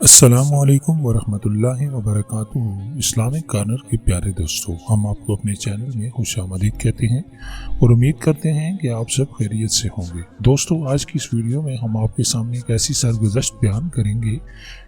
السلام علیکم ورحمۃ اللہ وبرکاتہ۔ اسلامک کارنر کے پیارے دوستوں، ہم آپ کو اپنے چینل میں خوش آمدید کہتے ہیں اور امید کرتے ہیں کہ آپ سب خیریت سے ہوں گے۔ دوستوں، آج کی اس ویڈیو میں ہم آپ کے سامنے ایک ایسی سرگزشت بیان کریں گے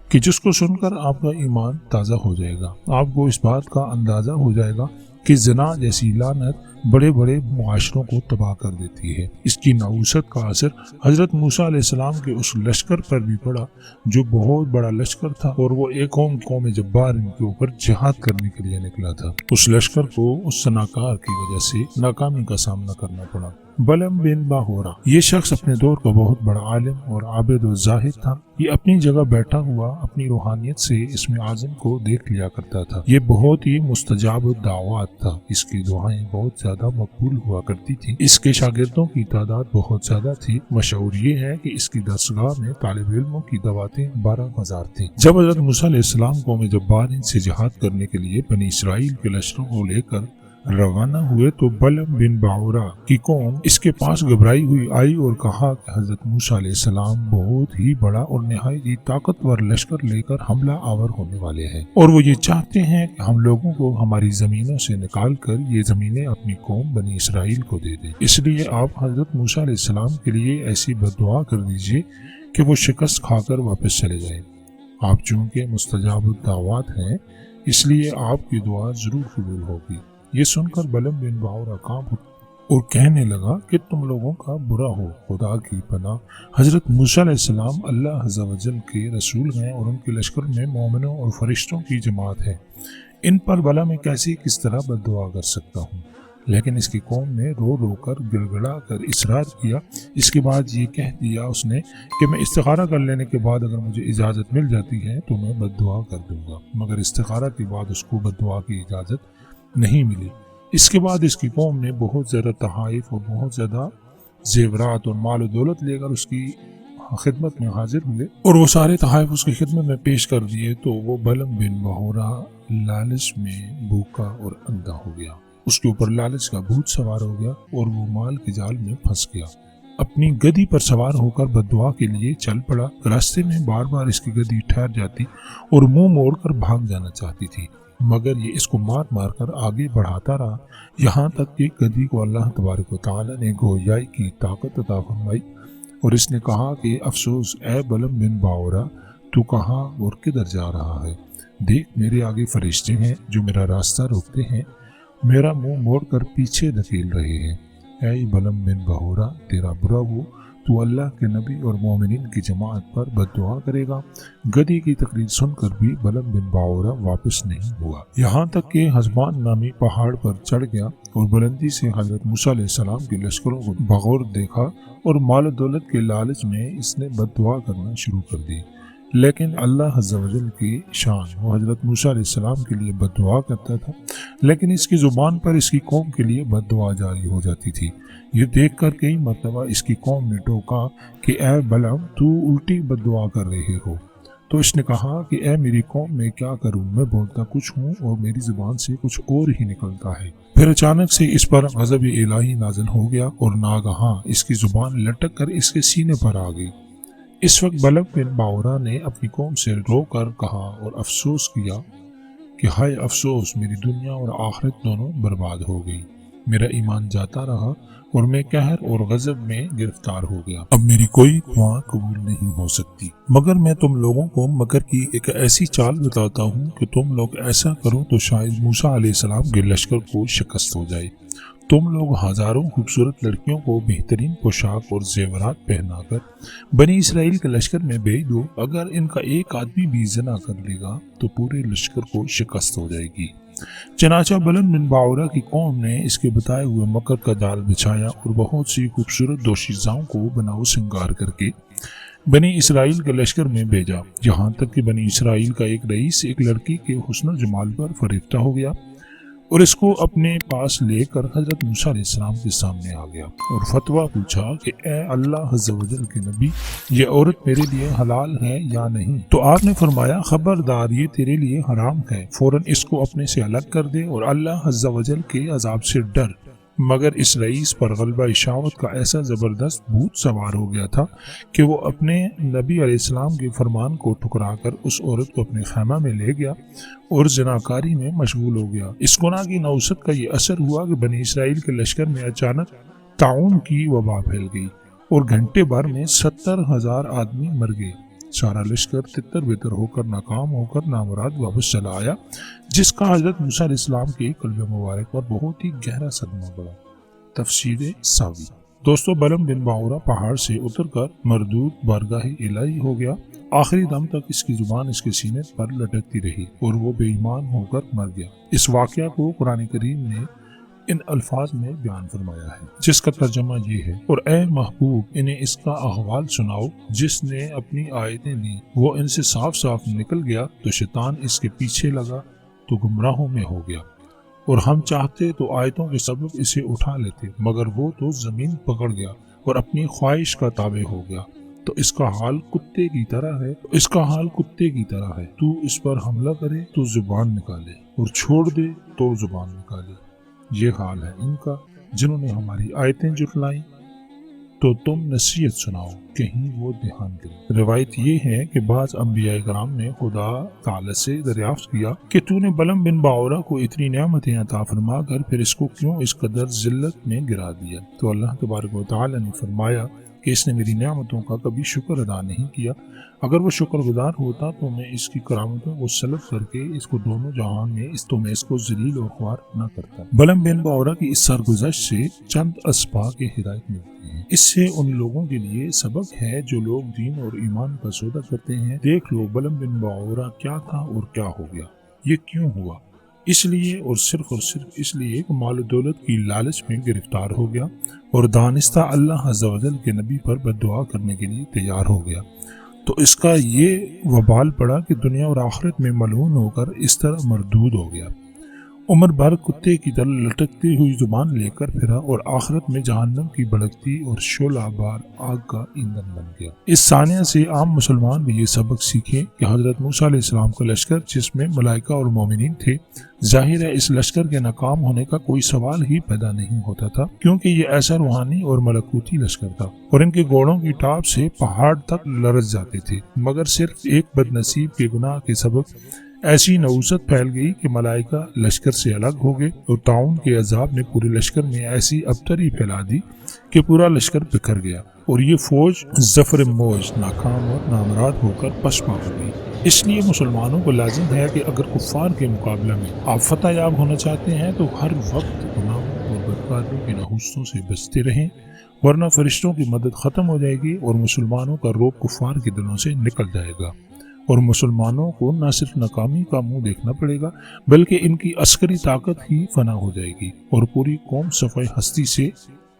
کہ جس کو سن کر آپ کا ایمان تازہ ہو جائے گا۔ آپ کو اس بات کا اندازہ ہو جائے گا کہ زنا جیسی لعنت بڑے بڑے معاشروں کو تباہ کر دیتی ہے۔ اس کی نحوست کا اثر حضرت موسیٰ علیہ السلام کے اس لشکر پر بھی پڑا جو بہت بڑا لشکر تھا، اور وہ ایک قوم جبار ان کے اوپر جہاد کرنے کے لیے نکلا تھا۔ اس لشکر کو اس سناکار کی وجہ سے ناکامی کا سامنا کرنا پڑا۔ بلعم بن باورا یہ شخص اپنے دور کا بہت بڑا عالم اور عابد و زاہد تھا۔ یہ اپنی جگہ بیٹھا ہوا اپنی روحانیت سے اسم اعظم کو دیکھ لیا کرتا تھا۔ یہ بہت ہی مستجاب الدعوات تھا۔ اس کی دعائیں بہت زیادہ مقبول ہوا کرتی تھی۔ اس کے شاگردوں کی تعداد بہت زیادہ تھی۔ مشہور یہ ہے کہ اس کی درسگاہ میں طالب علموں کی دعوتیں 12,000 تھیں۔ جب حضرت موسیٰ علیہ السلام قوم جبار سے جہاد کرنے کے لیے بنی اسرائیل کے لشکروں کو لے کر روانہ ہوئے تو بلعم بن باورا کی قوم اس کے پاس گھبرائی ہوئی آئی اور کہا کہ حضرت موسیٰ علیہ السلام بہت ہی بڑا اور نہایت ہی طاقتور لشکر لے کر حملہ آور ہونے والے ہیں، اور وہ یہ چاہتے ہیں کہ ہم لوگوں کو ہماری زمینوں سے نکال کر یہ زمینیں اپنی قوم بنی اسرائیل کو دے دیں۔ اس لیے آپ حضرت موسیٰ علیہ السلام کے لیے ایسی بددعا کر دیجئے کہ وہ شکست کھا کر واپس چلے جائیں۔ آپ چونکہ مستجاب الدعوات ہیں، اس لیے آپ کی دعا ضرور قبول ہوگی۔ یہ سن کر بلعم بن باورا کانپ اور کہنے لگا کہ تم لوگوں کا برا ہو، خدا کی پناہ، حضرت موسیٰ علیہ السلام اللہ عز و جل کے رسول ہیں اور ان کے لشکر میں مومنوں اور فرشتوں کی جماعت ہے۔ ان پر بھلا میں کیسے کس طرح بددعا کر سکتا ہوں؟ لیکن اس کی قوم نے رو رو کر گڑگڑا کر اصرار کیا۔ اس کے بعد یہ کہہ دیا اس نے کہ میں استخارہ کر لینے کے بعد اگر مجھے اجازت مل جاتی ہے تو میں بددعا کر دوں گا، مگر استخارہ کے بعد اس کو بددعا کی اجازت نہیں ملی۔ اس کے بعد اس کی قوم نے بہت زیادہ تحائف اور بہت زیادہ زیورات اور مال و دولت لے کر اس کی خدمت میں حاضر ہوئے، اور وہ سارے تحائف اس کی خدمت میں پیش کر دیے تو وہ بلعم بن باورا لالچ میں بھوکا اور اندھا ہو گیا۔ اس کے اوپر لالچ کا بھوت سوار ہو گیا اور وہ مال کے جال میں پھنس گیا۔ اپنی گدی پر سوار ہو کر بددعا کے لیے چل پڑا۔ راستے میں بار بار اس کی گدی ٹھہر جاتی اور منہ موڑ کر بھاگ جانا چاہتی تھی، مگر یہ اس کو مار مار کر آگے بڑھاتا رہا، یہاں تک کہ گدی کو اللہ تبارک و تعالی نے گویائی کی طاقت عطا فرمائی، اور اس نے کہا کہ افسوس اے بلعم بن باورا، تو کہاں اور کدھر جا رہا ہے؟ دیکھ، میرے آگے فرشتے ہیں جو میرا راستہ روکتے ہیں، میرا منہ موڑ کر پیچھے دھکیل رہے ہیں۔ اے بلعم بن باورا، تیرا برا ہو، تو اللہ کے نبی اور مومنین کی جماعت پر بددعا کرے گا۔ گدی کی تقریر سن کر بھی بلعم بن باورا واپس نہیں ہوا، یہاں تک کہ حزبان نامی پہاڑ پر چڑھ گیا اور بلندی سے حضرت موسیٰ علیہ السلام کے لشکروں کو بغور دیکھا، اور مال و دولت کے لالچ میں اس نے بددعا کرنا شروع کر دی۔ لیکن اللہ عز و جل کی شان، وہ حضرت موسیٰ علیہ السلام کے لیے بددعا کرتا تھا، لیکن اس کی زبان پر اس کی قوم کے لیے بددعا جاری ہو جاتی تھی۔ یہ دیکھ کر کئی مرتبہ اس کی قوم نے ٹوکا کہ اے بلعم، تو الٹی بددعا کر رہے ہو۔ تو اس نے کہا کہ اے میری قوم، میں کیا کروں؟ میں بولتا کچھ ہوں اور میری زبان سے کچھ اور ہی نکلتا ہے۔ پھر اچانک سے اس پر غضب الہی نازل ہو گیا اور ناگہاں اس کی زبان لٹک کر اس کے سینے پر آ گئی۔ اس وقت بلعم بن باورا نے اپنی قوم سے رو کر کہا اور افسوس کیا کہ ہائے افسوس، میری دنیا اور آخرت دونوں برباد ہو گئی، میرا ایمان جاتا رہا اور میں قہر اور غضب میں گرفتار ہو گیا۔ اب میری کوئی دعا قبول نہیں ہو سکتی، مگر میں تم لوگوں کو مکر کی ایک ایسی چال بتاتا ہوں کہ تم لوگ ایسا کرو تو شاید موسیٰ علیہ السلام کے لشکر کو شکست ہو جائے۔ تم لوگ ہزاروں خوبصورت لڑکیوں کو بہترین پوشاک اور زیورات پہنا کر بنی اسرائیل کے لشکر میں بھیج دو۔ اگر ان کا ایک آدمی بھی زنا کر لے گا تو پورے لشکر کو شکست ہو جائے گی۔ چنانچہ بلعم بن باورا کی قوم نے اس کے بتائے ہوئے مکر کا جال بچھایا اور بہت سی خوبصورت دوشیزاؤں کو بناؤ سنگار کر کے بنی اسرائیل کے لشکر میں بھیجا، یہاں تک کہ بنی اسرائیل کا ایک رئیس ایک لڑکی کے حسن و جمال پر فریفتہ ہو گیا اور اس کو اپنے پاس لے کر حضرت موسیٰ علیہ السلام کے سامنے آ گیا اور فتویٰ پوچھا کہ اے اللہ عز و جل کے نبی، یہ عورت میرے لیے حلال ہے یا نہیں؟ تو آپ نے فرمایا خبردار، یہ تیرے لیے حرام ہے، فوراً اس کو اپنے سے الگ کر دے اور اللہ عز و جل کے عذاب سے ڈر، مگر اس رئیس پر غلبہ شہوت کا ایسا زبردست بھوت سوار ہو گیا تھا کہ وہ اپنے نبی علیہ السلام کے فرمان کو ٹھکرا کر اس عورت کو اپنے خیمہ میں لے گیا اور زناکاری میں مشغول ہو گیا۔ اس گناہ کی نوست کا یہ اثر ہوا کہ بنی اسرائیل کے لشکر میں اچانک طاعون کی وبا پھیل گئی اور گھنٹے بھر میں 70,000 آدمی مر گئے۔ سارا لشکر تتر بتر ہو کر ناکام ہو کر نامراد واپس چلا آیا، جس کا حضرت موسیٰ علیہ السلام کے قلب مبارک پر بہت ہی گہرا صدمہ پڑا۔ تفسیر ساوی۔ دوستو، بلعم بن باورہ پہاڑ سے اتر کر مردود بارگاہ الہی ہو گیا۔ آخری دم تک اس کی زبان اس کے سینے پر لٹکتی رہی اور وہ بے ایمان ہو کر مر گیا۔ اس واقعہ کو قرآن کریم نے ان الفاظ میں بیان فرمایا ہے، جس کا ترجمہ یہ ہے: اور اے محبوب، انہیں اس کا احوال سناؤ جس نے اپنی آیتیں لی، وہ ان سے صاف صاف نکل گیا تو شیطان اس کے پیچھے لگا تو گمراہوں میں ہو گیا، اور ہم چاہتے تو آیتوں کے سبب اسے اٹھا لیتے، مگر وہ تو زمین پکڑ گیا اور اپنی خواہش کا تابع ہو گیا، تو اس کا حال کتے کی طرح ہے۔ تو اس پر حملہ کرے تو زبان نکالے اور چھوڑ دے تو زبان نکالے۔ یہ حال ہے ان کا جنہوں نے ہماری آیتیں جھٹلائیں، تو تم نصیحت سناؤ کہیں وہ دھیان کریں۔ روایت یہ ہے کہ بعض انبیاء کرام نے خدا تعالی سے دریافت کیا کہ تو نے بلعم بن باورہ کو اتنی نعمتیں عطا فرما کر پھر اس کو کیوں اس قدر ذلت میں گرا دیا؟ تو اللہ تبارک و تعالی نے فرمایا کہ اس نے میری نعمتوں کا کبھی شکر ادا نہیں کیا۔ اگر وہ شکر گزار ہوتا تو میں اس کی کرامتوں کو سلب کر کے اس کو دونوں جہان میں اس کو ذلیل اور خوار نہ کرتا۔ بلعم بن باورہ کی اس سرگزشت سے چند اسباق کی ہدایت ملتی ہے۔ اس سے ان لوگوں کے لیے سبق ہے جو لوگ دین اور ایمان کا سودا کرتے ہیں۔ دیکھ لو بلعم بن باورہ کیا تھا اور کیا ہو گیا۔ یہ کیوں ہوا؟ اس لیے اور صرف اس لیے کہ مال و دولت کی لالچ میں گرفتار ہو گیا اور دانستہ اللہ عز و جل کے نبی پر بد دعا کرنے کے لیے تیار ہو گیا، تو اس کا یہ وبال پڑا کہ دنیا اور آخرت میں ملعون ہو کر اس طرح مردود ہو گیا۔ عمر بھر کتے کی طرح لٹکتی ہوئی زبان لے کر پھرا اور آخرت میں جہنم کی بھڑکتی اور شعلہ بار آگ کا ایندھن بن گیا۔ اس ثانیہ سے عام مسلمان بھی یہ سبق سیکھیں کہ حضرت موسیٰ علیہ السلام کا لشکر جس میں ملائکہ اور مومنین تھے، ظاہر ہے اس لشکر کے ناکام ہونے کا کوئی سوال ہی پیدا نہیں ہوتا تھا، کیونکہ یہ ایسا روحانی اور ملکوتی لشکر تھا اور ان کے گھوڑوں کی ٹاپ سے پہاڑ تک لرز جاتے تھے، مگر صرف ایک بد نصیب کے گناہ کے سبب ایسی نوست پھیل گئی کہ ملائکہ لشکر سے الگ ہو گئے اور طاعون کے عذاب نے پورے لشکر میں ایسی ابتری پھیلا دی کہ پورا لشکر بکھر گیا اور یہ فوج ظفر موج ناکام اور نامراد ہو کر پسپا ہو گئی۔ اس لیے مسلمانوں کو لازم ہے کہ اگر کفار کے مقابلہ میں آپ فتح یاب ہونا چاہتے ہیں تو ہر وقت گناہوں اور بدکاریوں کی نحوستوں سے بچتے رہیں، ورنہ فرشتوں کی مدد ختم ہو جائے گی اور مسلمانوں کا رعب کفار کے دلوں سے نکل جائے گا، اور مسلمانوں کو نہ صرف ناکامی کا منہ دیکھنا پڑے گا بلکہ ان کی عسکری طاقت ہی فنا ہو جائے گی اور پوری قوم صفحہ ہستی سے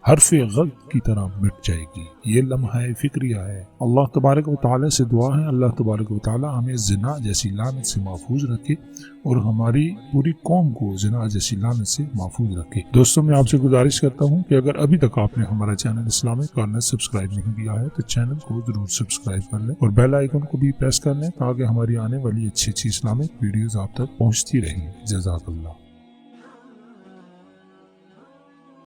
حرف غلط کی طرح مٹ جائے گی۔ یہ لمحہ فکریہ ہے۔ اللہ تبارک و تعالی سے دعا ہے اللہ تبارک و تعالی ہمیں زنا جیسی لعنت سے محفوظ رکھے اور ہماری پوری قوم کو زنا جیسی لعنت سے محفوظ رکھے۔ دوستوں، میں آپ سے گزارش کرتا ہوں کہ اگر ابھی تک آپ نے ہمارا چینل اسلامک کارنر سبسکرائب نہیں کیا ہے تو چینل کو ضرور سبسکرائب کر لیں اور بیل آئیکن کو بھی پریس کر لیں تاکہ ہماری آنے والی اچھی اسلامک ویڈیوز آپ تک پہنچتی رہیں۔ جزاک اللہ۔